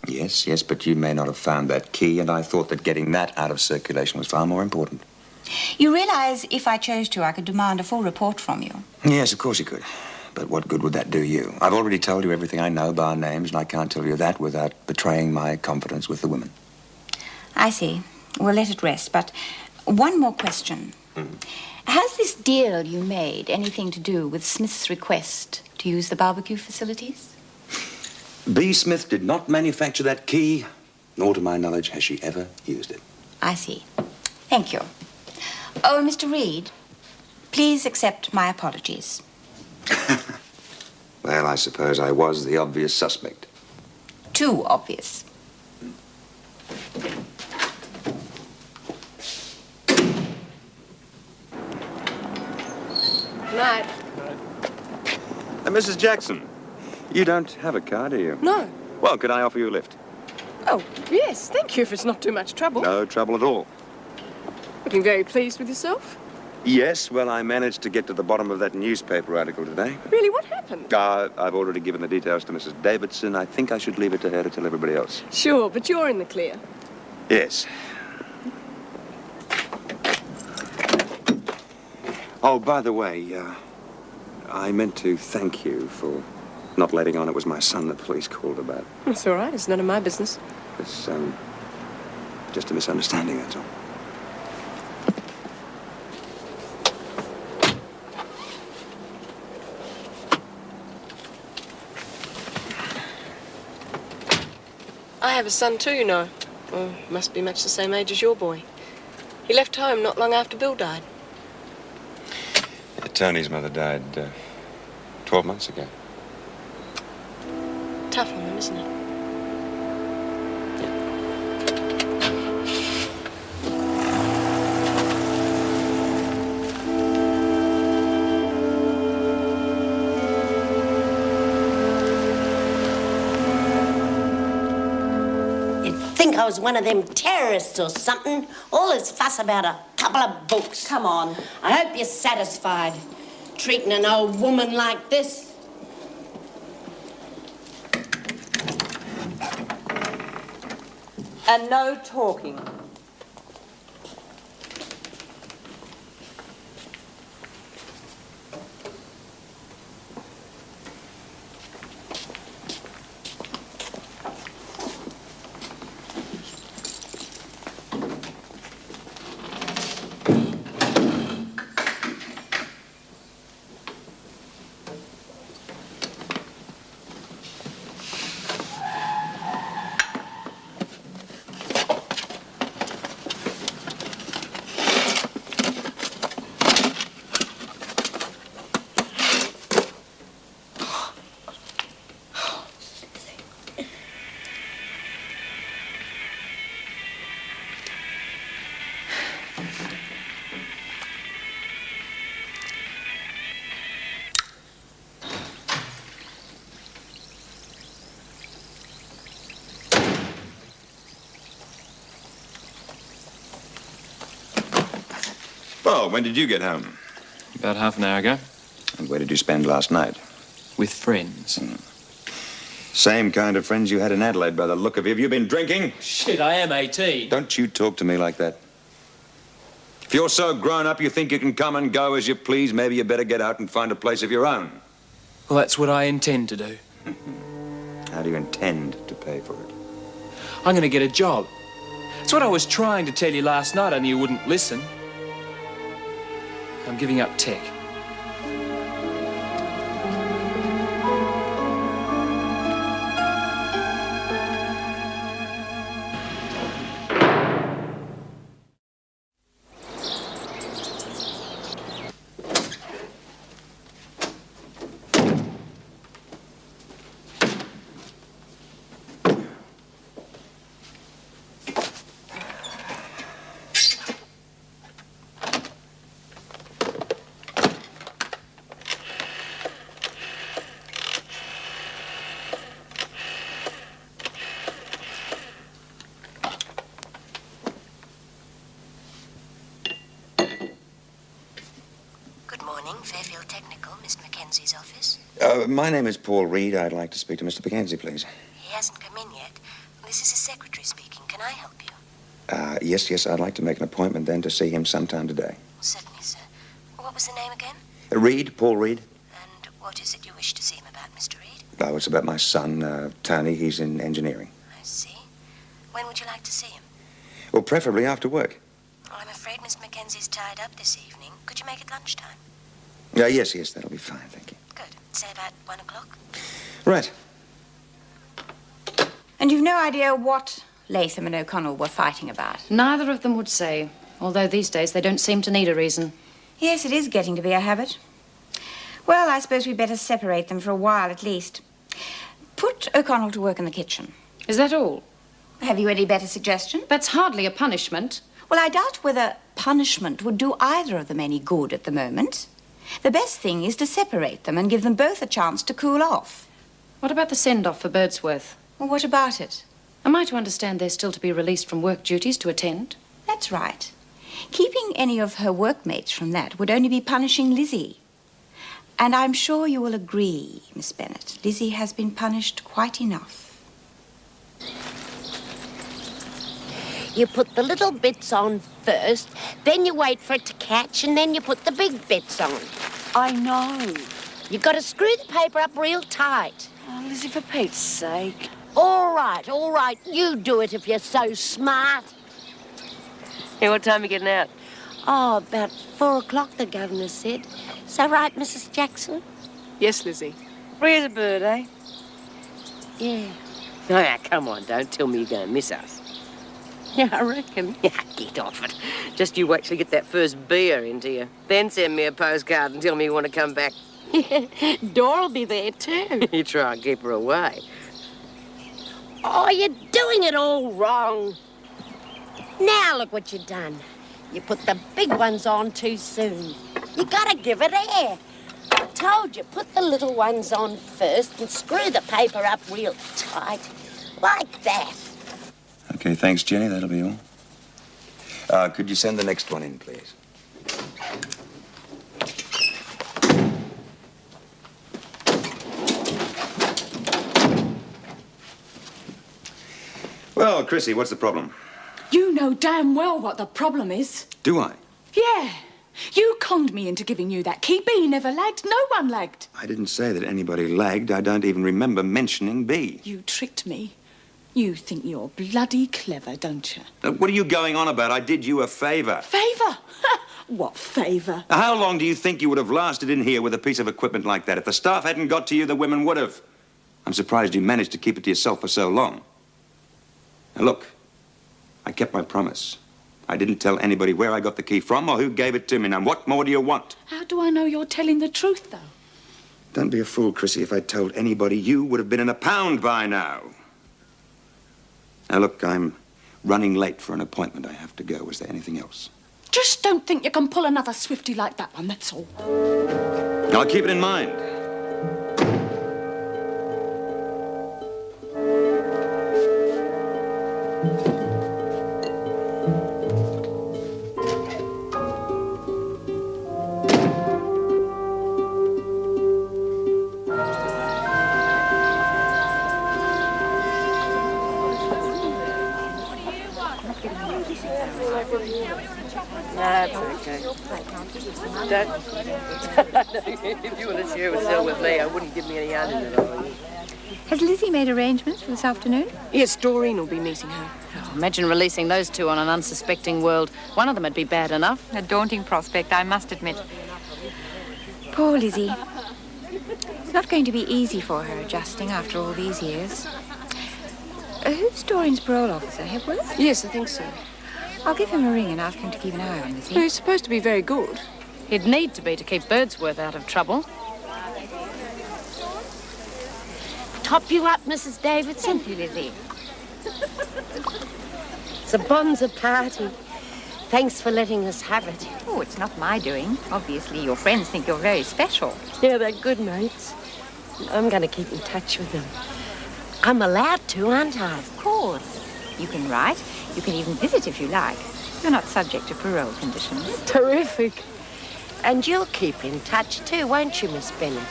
Yes, but you may not have found that key, and I thought that getting that out of circulation was far more important. You realize if I chose to, I could demand a full report from you. Yes, of course you could. But what good would that do you? I've already told you everything I know, bar names, and I can't tell you that without betraying my confidence with the women. I see. We'll let it rest, but one more question. Has this deal you made anything to do with Smith's request to use the barbecue facilities? B. Smith did not manufacture that key, nor to my knowledge has she ever used it. I see. Thank you. Oh, Mr. Reed, please accept my apologies. Well, I suppose I was the obvious suspect. Too obvious. Night. Mrs. Jackson, you don't have a car, do you? No. Well, could I offer you a lift? Oh, yes, thank you if it's not too much trouble. No trouble at all. Looking very pleased with yourself. Yes, well, I managed to get to the bottom of that newspaper article today. Really, what happened? I've already given the details to Mrs. Davidson. I think I should leave it to her to tell everybody else. Sure, but you're in the clear. Yes. Oh, by the way, I meant to thank you for not letting on it was my son the police called about. It's all right. It's none of my business. It's, just a misunderstanding, that's all. I have a son too, you know. Oh, must be much the same age as your boy. He left home not long after Bill died. Tony's mother died 12 months ago. Tough on them, isn't it? Think I was one of them terrorists or something. All this fuss about a couple of books. Come on. I hope you're satisfied. Treating an old woman like this. And no talking. Well, when did you get home? About half an hour ago. And where did you spend last night? With friends. Same kind of friends you had in Adelaide by the look of you. Have you been drinking? Shit, I am 18. Don't you talk to me like that. If you're so grown up you think you can come and go as you please, maybe you better get out and find a place of your own. Well, that's what I intend to do. How do you intend to pay for it? I'm going to get a job. That's what I was trying to tell you last night, only you wouldn't listen. I'm giving up tech. Fairfield Technical, Mr. Mackenzie's office. My name is Paul Reed. I'd like to speak to Mr. Mackenzie, please. He hasn't come in yet. This is his secretary speaking. Can I help you? Yes, I'd like to make an appointment then to see him sometime today. Certainly, sir. What was the name again? Reed, Paul Reed. And what is it you wish to see him about, Mr. Reed? Oh, it's about my son, Tony. He's in engineering. I see. When would you like to see him? Well, preferably after work. Well, I'm afraid Miss Mackenzie's tied up this evening. Could you make it lunchtime? Yes, that'll be fine, thank you. Good. Say about 1 o'clock? Right. And you've no idea what Latham and O'Connell were fighting about? Neither of them would say, although these days they don't seem to need a reason. Yes, it is getting to be a habit. Well, I suppose we'd better separate them for a while at least. Put O'Connell to work in the kitchen. Is that all? Have you any better suggestion? That's hardly a punishment. Well, I doubt whether punishment would do either of them any good at the moment. The best thing is to separate them and give them both a chance to cool off. What about the send-off for Birdsworth? Well, what about it? Am I to understand they're still to be released from work duties to attend? That's right. Keeping any of her workmates from that would only be punishing Lizzie. And I'm sure you will agree, Miss Bennet, Lizzie has been punished quite enough. You put the little bits on first, then you wait for it to catch, and then you put the big bits on. I know. You've got to screw the paper up real tight. Oh, Lizzie, for Pete's sake. All right. You do it if you're so smart. Hey, what time are you getting out? Oh, about 4 o'clock, the governor said. Is that right, Mrs. Jackson? Yes, Lizzie. Free as a bird, eh? Yeah. Oh, yeah, come on, don't tell me you're going to miss us. Yeah, I reckon. Yeah, get off it. Just you actually get that first beer into you. Then send me a postcard and tell me you want to come back. Dora'll be there, too. You try and keep her away. Oh, you're doing it all wrong. Now look what you've done. You put the big ones on too soon. You gotta give it air. I told you, put the little ones on first and screw the paper up real tight. Like that. Okay, thanks, Jenny. That'll be all. Could you send the next one in, please? Well, Chrissy, what's the problem? You know damn well what the problem is. Do I? Yeah. You conned me into giving you that key. B never lagged. No one lagged. I didn't say that anybody lagged. I don't even remember mentioning B. You tricked me. You think you're bloody clever, don't you? What are you going on about? I did you a favor. Favour? What favour? How long do you think you would have lasted in here with a piece of equipment like that? If the staff hadn't got to you, the women would have. I'm surprised you managed to keep it to yourself for so long. Now, look, I kept my promise. I didn't tell anybody where I got the key from or who gave it to me. Now, what more do you want? How do I know you're telling the truth, though? Don't be a fool, Chrissy. If I'd told anybody, you would have been in a pound by now. Now, look, I'm running late for an appointment. I have to go. Is there anything else? Just don't think you can pull another Swifty like that one, that's all. I'll keep it in mind. That's okay. If you want to share a cell with me, I wouldn't give me any onion at all. Has Lizzie made arrangements for this afternoon? Yes, Doreen will be meeting her. Oh, imagine releasing those two on an unsuspecting world. One of them would be bad enough. A daunting prospect, I must admit. Poor Lizzie. It's not going to be easy for her adjusting after all these years. Who's Doreen's parole officer, Hepworth? Yes, I think so. I'll give him a ring and ask him to keep an eye on Lizzie. Well, he's supposed to be very good. He'd need to be to keep Birdsworth out of trouble. Top you up, Mrs. Davidson. Thank you, Lizzie. It's a bonza party. Thanks for letting us have it. Oh, it's not my doing. Obviously, your friends think you're very special. Yeah, they're good mates. I'm going to keep in touch with them. I'm allowed to, aren't I? Of course. You can write. You can even visit if you like. You're not subject to parole conditions. Terrific. And you'll keep in touch too, won't you, Miss Bennet?